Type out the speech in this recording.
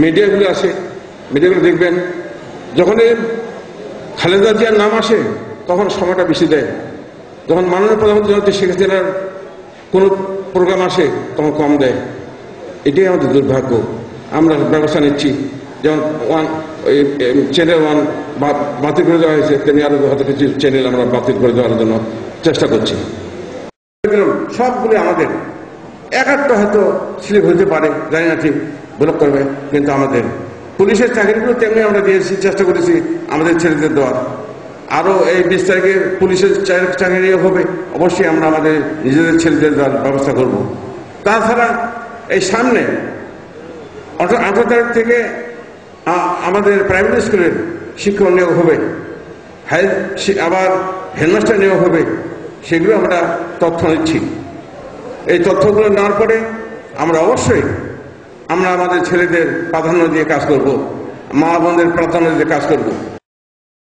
মিডিয়াগুলো আসে, মিডিয়াগুলো দেখবেন যখনই খালেদা জিয়ার নাম আসে তখন সময়টা বেশি দেয়, যখন মাননীয় প্রধানমন্ত্রী জননেত্রী শেখ হাসিনার কোনো প্রোগ্রাম আসে তখন কম দেয়। এটাই আমাদের দুর্ভাগ্য। আমরা ব্যবস্থা নিচ্ছি, যেমন চ্যানেল 1 বাতিল করে দেওয়া হয়েছে, তেমনি আরো হয়তো কিছু চ্যানেল আমরা বাতিল করে দেওয়ার জন্য চেষ্টা করছি। সবগুলি আমাদের, একটা হয়তো স্লিপ হতে পারে, জানি না ঠিক ব্লক করবে, কিন্তু আমাদের পুলিশের চাকরিগুলো তেমনি আমরা দিয়েছি, চেষ্টা করেছি আমাদের ছেলেদের দেওয়ার। আরো এই 20 তারিখে পুলিশের চাকরি হবে, অবশ্যই আমরা আমাদের নিজেদের ছেলেদের দেওয়ার ব্যবস্থা করব। তাছাড়া এই সামনে 18 তারিখ থেকে আমাদের প্রাইমারি স্কুলের শিক্ষক নিয়োগ হবে, আবার হেডমাস্টার নিয়োগ হবে, সেগুলো আমরা তথ্য নিচ্ছি। এই তথ্যগুলো নেওয়ার পরে আমরা অবশ্যই আমাদের ছেলেদের প্রাধান্য দিয়ে কাজ করব, মা বোনদের প্রাধান্য দিয়ে কাজ করব।